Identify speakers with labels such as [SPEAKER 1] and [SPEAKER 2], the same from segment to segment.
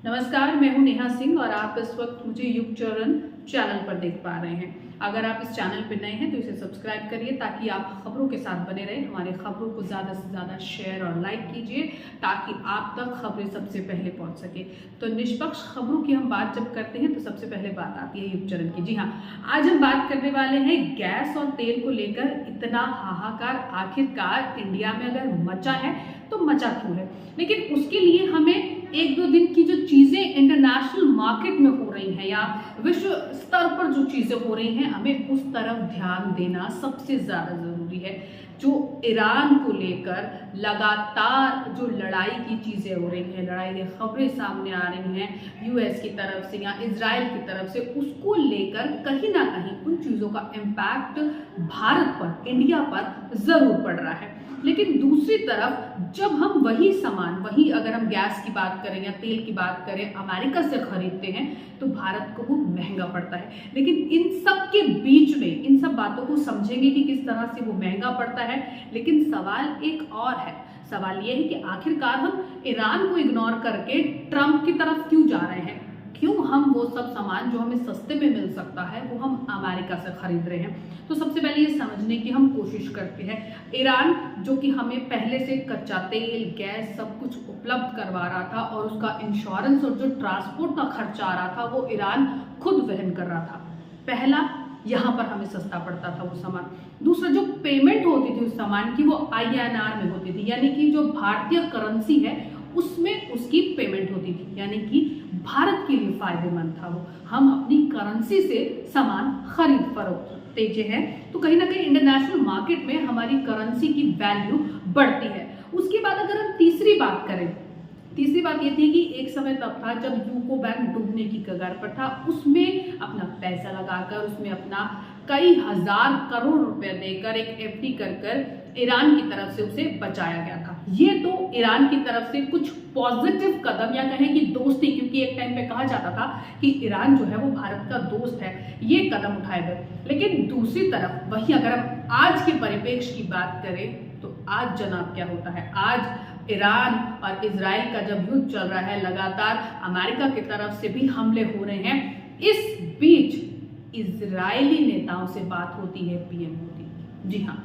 [SPEAKER 1] नमस्कार, मैं हूं नेहा सिंह और आप इस वक्त मुझे युग चरण चैनल पर देख पा रहे हैं। अगर आप इस चैनल पर नए हैं तो इसे सब्सक्राइब करिए ताकि आप खबरों के साथ बने रहें। हमारे खबरों को ज़्यादा से ज़्यादा शेयर और लाइक कीजिए ताकि आप तक खबरें सबसे पहले पहुंच सके। तो निष्पक्ष खबरों की हम बात जब करते हैं तो सबसे पहले बात आती है युग चरण की। जी हाँ, आज हम बात करने वाले हैं गैस और तेल को लेकर इतना हाहाकार आखिरकार इंडिया में अगर मचा है तो मचा क्यों है। लेकिन उसके लिए हमें एक दो दिन की जो चीजें इंटरनेशनल मार्केट में हो रही हैं या विश्व स्तर पर जो चीजें हो रही हैं, हमें उस तरफ ध्यान देना सबसे ज्यादा जरूरी है। जो ईरान को लेकर लगातार जो लड़ाई की चीजें हो रही हैं, लड़ाई की खबरें सामने आ रही हैं यूएस की तरफ से या इजराइल की तरफ से, उसको लेकर कहीं ना कहीं उन चीजों का इम्पैक्ट भारत पर, इंडिया पर जरूर पड़ रहा है। लेकिन दूसरी तरफ जब हम वही अगर हम गैस की बात करें या तेल की बात करें अमेरिका से खरीदते हैं तो भारत को वो महंगा पड़ता है। लेकिन इन सब के बीच में इन सब बातों को समझेंगे कि किस तरह से वो महंगा पड़ता है। लेकिन सवाल एक और है, सवाल ये है कि आखिरकार हम ईरान को इग्नोर करके ट्रंप की तरफ क्यों जा रहे हैं। क्यों हम वो सब सामान जो हमें सस्ते में मिल सकता है वो हम अमेरिका से खरीद रहे हैं। तो सबसे पहले ये समझने की हम कोशिश करते हैं, ईरान जो कि हमें पहले से कच्चा तेल, गैस सब कुछ उपलब्ध करवा रहा था और उसका इंश्योरेंस और जो ट्रांसपोर्ट का खर्चा आ रहा था वो ईरान खुद वहन कर रहा था। पहला, यहाँ पर हमें सस्ता पड़ता था वो सामान। दूसरा, जो पेमेंट होती थी उस सामान की वो INR में होती थी, यानी कि जो भारतीय करेंसी है उसमें उसकी पेमेंट होती थी, यानी कि भारत के लिए फायदेमंद था वो। हम अपनी करेंसी से सामान खरीद फरोख्त तेजे हैं तो कहीं ना कहीं इंटरनेशनल मार्केट में हमारी करेंसी की वैल्यू बढ़ती है। उसके बाद अगर हम तीसरी बात करें, तीसरी बात ये थी कि एक समय तब था जब यूको बैंक डूबने की कगार पर था, उसमें अपना पैसा लगाकर, उसमें अपना कई हजार करोड़ रुपए देकर एक FD कर ईरान की तरफ से उसे बचाया गया था। ये तो ईरान की तरफ से कुछ पॉजिटिव कदम या कहें कि दोस्ती, क्योंकि एक टाइम पे कहा जाता था कि ईरान जो है वो भारत का दोस्त है, ये कदम उठाए गए। लेकिन दूसरी तरफ वही अगर हम आज के परिप्रेक्ष्य की बात करें तो आज जनाब क्या होता है, आज ईरान और इजराइल का जब युद्ध चल रहा है, लगातार अमेरिका की तरफ से भी हमले हो रहे हैं। इस बीच इजरायली नेताओं से बात होती है PM मोदी की। जी हाँ,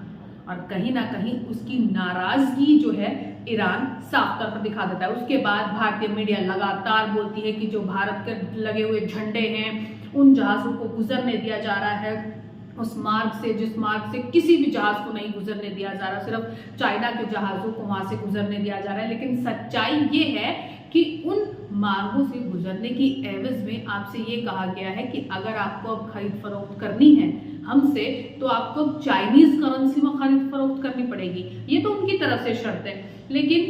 [SPEAKER 1] और कहीं ना कहीं उसकी नाराजगी जो है ईरान साफ तौर पर दिखा देता है। उसके बाद भारतीय मीडिया लगातार बोलती है कि जो भारत के लगे हुए झंडे हैं उन जहाजों को गुजरने दिया जा रहा है उस मार्ग से, जिस मार्ग से किसी भी जहाज को नहीं गुजरने दिया जा रहा, सिर्फ चाइना के जहाजों को वहां से गुजरने दिया जा रहा है। लेकिन सच्चाई ये है कि उन मार्गों से गुजरने की एवज में आपसे ये कहा गया है कि अगर आपको अब खरीद फरोख्त करनी है हमसे तो आपको चाइनीज करेंसी में खरीद फरोख्त करनी पड़ेगी। ये तो उनकी तरफ से शर्त है। लेकिन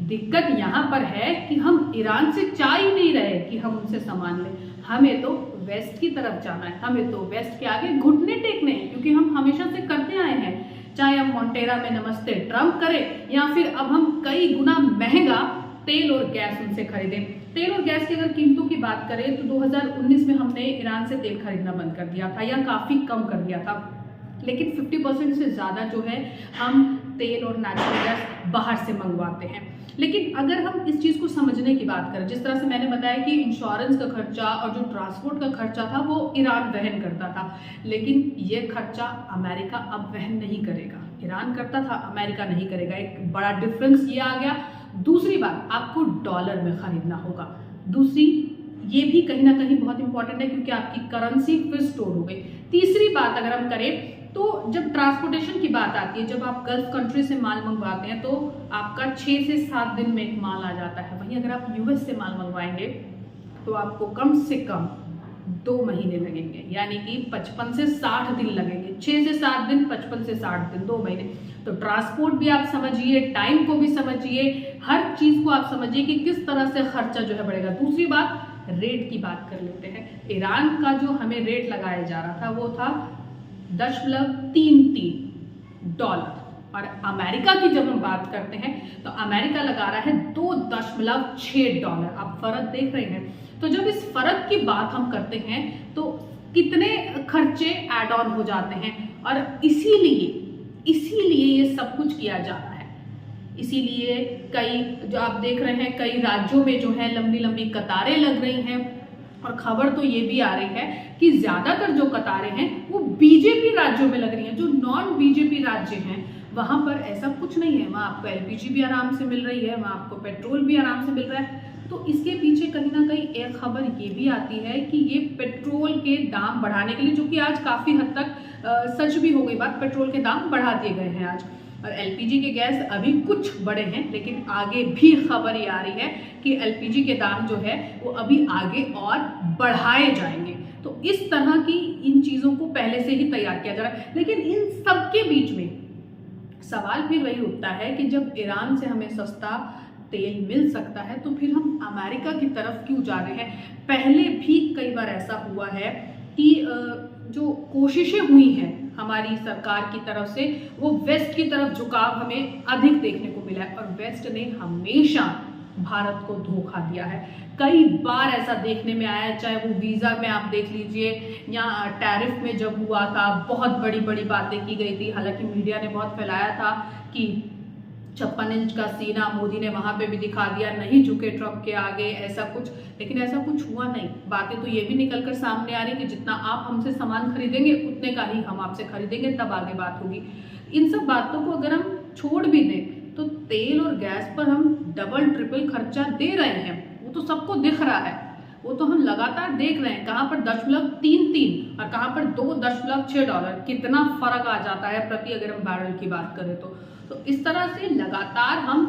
[SPEAKER 1] दिक्कत यहाँ पर है कि हम ईरान से चाह ही नहीं रहे कि हम उनसे सामान लें। हमें तो वेस्ट की तरफ जाना है, हमें तो वेस्ट के आगे घुटने टेकने हैं, क्योंकि हम हमेशा से करते आए हैं। चाहे हम मोन्टेरा में नमस्ते ट्रम्प करें या फिर अब हम कई गुना महंगा तेल और गैस उनसे खरीदें। तेल और गैस की अगर कीमतों की बात करें तो 2019 में हमने ईरान से तेल खरीदना बंद कर दिया था या काफ़ी कम कर दिया था। लेकिन 50% से ज़्यादा जो है हम तेल और नेचुरल गैस बाहर से मंगवाते हैं। लेकिन अगर हम इस चीज़ को समझने की बात करें, जिस तरह से मैंने बताया कि इंश्योरेंस का खर्चा और जो ट्रांसपोर्ट का खर्चा था वो ईरान वहन करता था, लेकिन ये खर्चा अमेरिका अब वहन नहीं करेगा। ईरान करता था, अमेरिका नहीं करेगा। एक बड़ा डिफरेंस ये आ गया। दूसरी बात, आपको डॉलर में खरीदना होगा। दूसरी ये भी कहीं ना कहीं बहुत इंपॉर्टेंट है क्योंकि आपकी करेंसी फिर स्टोर हो गई। तीसरी बात अगर हम करें तो जब ट्रांसपोर्टेशन की बात आती है, जब आप गल्फ कंट्री से माल मंगवाते हैं तो आपका 6 से 7 दिन में एक माल आ जाता है। वहीं अगर आप US से माल मंगवाएंगे तो आपको कम से कम 2 महीने लगेंगे, यानी कि 55 से 60 दिन लगेंगे। 6 से 7 दिन, 55 से 60 दिन, 2 महीने। तो ट्रांसपोर्ट भी आप समझिए, टाइम को भी समझिए, हर चीज़ को आप समझिए कि किस तरह से खर्चा जो है बढ़ेगा। दूसरी बात, रेट की बात कर लेते हैं। ईरान का जो हमें रेट लगाया जा रहा था वो था $0.33 और अमेरिका की जब हम बात करते हैं तो अमेरिका लगा रहा है $2.6। आप फर्क देख रहे हैं। तो जब इस फर्क की बात हम करते हैं तो कितने खर्चे ऐड ऑन हो जाते हैं और इसीलिए ये सब कुछ किया जा रहा है। इसीलिए कई जो आप देख रहे हैं कई राज्यों में जो है लंबी लंबी कतारें लग रही हैं। और खबर तो ये भी आ रही है कि ज्यादातर जो कतारें हैं वो बीजेपी राज्यों में लग रही हैं। जो नॉन बीजेपी राज्य हैं वहां पर ऐसा कुछ नहीं है, वहां आपको एलपीजी भी आराम से मिल रही है, वहां आपको पेट्रोल भी आराम से मिल रहा है। तो इसके पीछे कहीं ना कहीं एक खबर ये भी आती है कि ये पेट्रोल के दाम बढ़ाने के लिए, जो कि आज काफी हद तक सच भी हो गई बात, पेट्रोल के दाम बढ़ा दिए गए हैं आज। और एलपीजी के गैस अभी कुछ बढ़े हैं, लेकिन आगे भी खबर ये आ रही है कि एलपीजी के दाम जो है वो अभी आगे और बढ़ाए जाएंगे। तो इस तरह की इन चीजों को पहले से ही तैयार किया जा रहा है। लेकिन इन सबके बीच में सवाल फिर वही उठता है कि जब ईरान से हमें सस्ता तेल मिल सकता है तो फिर हम अमेरिका की तरफ क्यों जा रहे हैं। पहले भी कई बार ऐसा हुआ है कि जो कोशिशें हुई हैं हमारी सरकार की तरफ से वो वेस्ट की तरफ झुकाव हमें अधिक देखने को मिला है, और वेस्ट ने हमेशा भारत को धोखा दिया है। कई बार ऐसा देखने में आया है, चाहे वो वीजा में आप देख लीजिए या टैरिफ में जब हुआ था बहुत बड़ी बड़ी बातें की गई थी। हालांकि मीडिया ने बहुत फैलाया था कि 56 इंच का सीना मोदी ने वहां पे भी दिखा दिया, नहीं झुके ट्रम्प के आगे, ऐसा कुछ। लेकिन ऐसा कुछ हुआ नहीं। बातें तो ये भी निकलकर सामने आ रही कि जितना आप हमसे सामान खरीदेंगे उतने का ही हम आपसे खरीदेंगे, तब आगे बात होगी। इन सब बातों को अगर हम छोड़ भी दें तो तेल और गैस पर हम डबल ट्रिपल खर्चा दे रहे हैं, वो तो सबको दिख रहा है, वो तो हम लगातार देख रहे हैं। कहाँ पर 0.33 और कहाँ पर $2.6, कितना फर्क आ जाता है प्रति अगर हम बैरल की बात करें तो इस तरह से लगातार हम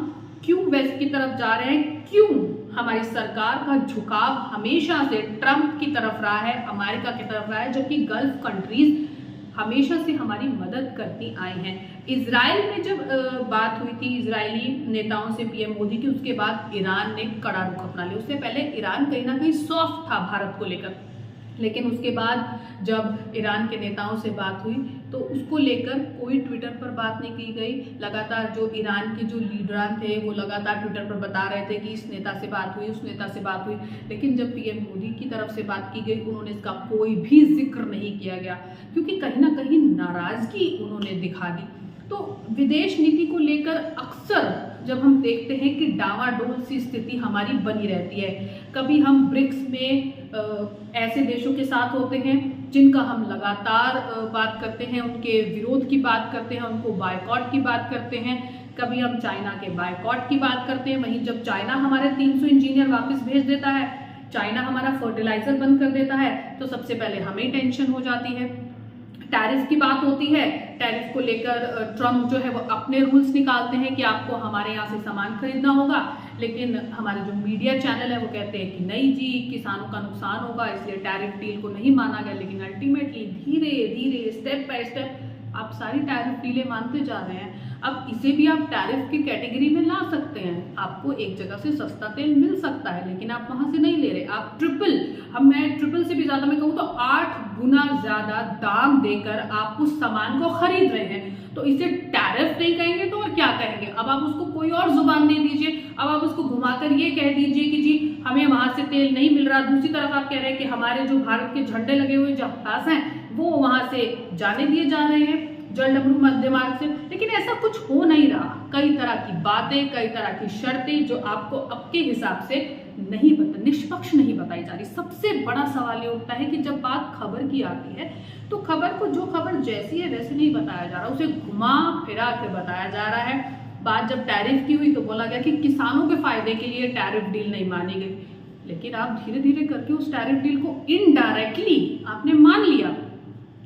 [SPEAKER 1] क्यों वेस्ट की तरफ जा रहे हैं, क्यों हमारी सरकार का झुकाव हमेशा से ट्रम्प की तरफ रहा है, अमेरिका की तरफ रहा है, जबकि गल्फ कंट्रीज हमेशा से हमारी मदद करती आई हैं। इजराइल में जब बात हुई थी इजरायली नेताओं से पीएम मोदी की, उसके बाद ईरान ने कड़ा रुख अपना लिया। उससे पहले ईरान कहीं ना कहीं सॉफ्ट था भारत को लेकर, लेकिन उसके बाद जब ईरान के नेताओं से बात हुई तो उसको लेकर कोई ट्विटर पर बात नहीं की गई। लगातार जो ईरान के जो लीडरान थे वो लगातार ट्विटर पर बता रहे थे कि इस नेता से बात हुई, उस नेता से बात हुई, लेकिन जब पीएम मोदी की तरफ से बात की गई उन्होंने इसका कोई भी जिक्र नहीं किया गया, क्योंकि कहीं ना कहीं नाराजगी उन्होंने दिखा दी। तो विदेश नीति को लेकर अक्सर जब हम देखते हैं कि डावाडोल सी स्थिति हमारी बनी रहती है। कभी हम ब्रिक्स में ऐसे देशों के साथ होते हैं जिनका हम लगातार बात करते हैं, उनके विरोध की बात करते हैं, उनको बायकॉट की बात करते हैं। कभी हम चाइना के बायकॉट की बात करते हैं, वहीं जब चाइना हमारे 300 इंजीनियर वापस भेज देता है, चाइना हमारा फर्टिलाइजर बंद कर देता है, तो सबसे पहले हमें टेंशन हो जाती है। टैरिफ की बात होती है, टैरिफ को लेकर ट्रम्प जो है वो अपने रूल्स निकालते हैं कि आपको हमारे यहाँ से सामान खरीदना होगा, लेकिन हमारे जो मीडिया चैनल है वो कहते हैं कि नहीं जी, किसानों का नुकसान होगा, इसलिए टैरिफ डील को नहीं माना गया। लेकिन अल्टीमेटली धीरे धीरे स्टेप बाय स्टेप आप सारी टैरिफ डीलें मानते जा रहे हैं। अब इसे भी आप टैरिफ की कैटेगरी में ला सकते हैं। आपको एक जगह से सस्ता तेल मिल सकता है, लेकिन आप वहां से नहीं ले रहे, आप मैं ट्रिपल से भी ज्यादा मैं कहूँ तो 8 गुना ज्यादा दाम देकर आप उस सामान को खरीद रहे हैं। तो इसे टैरिफ नहीं कहेंगे तो और क्या कहेंगे। अब आप उसको कोई और जुबान दे दीजिए, अब आप उसको घुमाकर ये कह दीजिए कि जी हमें वहां से तेल नहीं मिल रहा। दूसरी तरफ आप कह रहे हैं कि हमारे जो भारत के झंडे लगे हुए जहाज हैं वो वहां से जाने दिए जा रहे हैं जल डमरू मध्य मार्ग से, लेकिन ऐसा कुछ हो नहीं रहा। कई तरह की बातें, कई तरह की शर्तें जो आपको आपके हिसाब से निष्पक्ष नहीं बताई जा रही। सबसे बड़ा सवाल ये उठता है कि जब बात खबर की आती है तो खबर को जो खबर जैसी है वैसे नहीं बताया जा रहा, उसे घुमा फिरा के बताया जा रहा है। बात जब टैरिफ की हुई तो बोला गया कि किसानों के फायदे के लिए टैरिफ डील नहीं मानी गई, लेकिन आप धीरे धीरे करके उस टैरिफ डील को इनडायरेक्टली आपने मान लिया।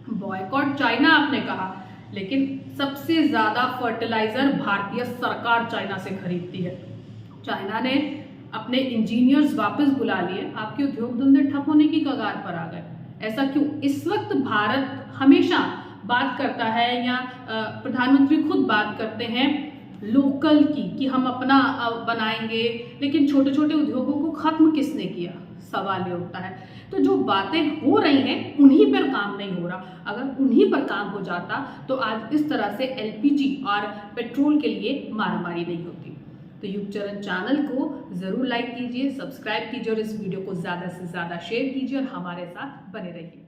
[SPEAKER 1] बॉयकॉट चाइना आपने कहा, लेकिन सबसे ज्यादा फर्टिलाइजर भारतीय सरकार चाइना से खरीदती है। चाइना ने अपने इंजीनियर्स वापस बुला लिए, आपके उद्योग धंधे ठप होने की कगार पर आ गए। ऐसा क्यों? इस वक्त भारत हमेशा बात करता है या प्रधानमंत्री खुद बात करते हैं लोकल की, कि हम अपना बनाएंगे, लेकिन छोटे छोटे उद्योगों को खत्म किसने किया? सवाल ये उठता है। तो जो बातें हो रही हैं उन्हीं पर काम नहीं हो रहा। अगर उन्हीं पर काम हो जाता तो आज इस तरह से एलपीजी और पेट्रोल के लिए मारामारी नहीं होती। तो युगचरण चैनल को जरूर लाइक कीजिए, सब्सक्राइब कीजिए और इस वीडियो को ज्यादा से ज्यादा शेयर कीजिए और हमारे साथ बने रहिए।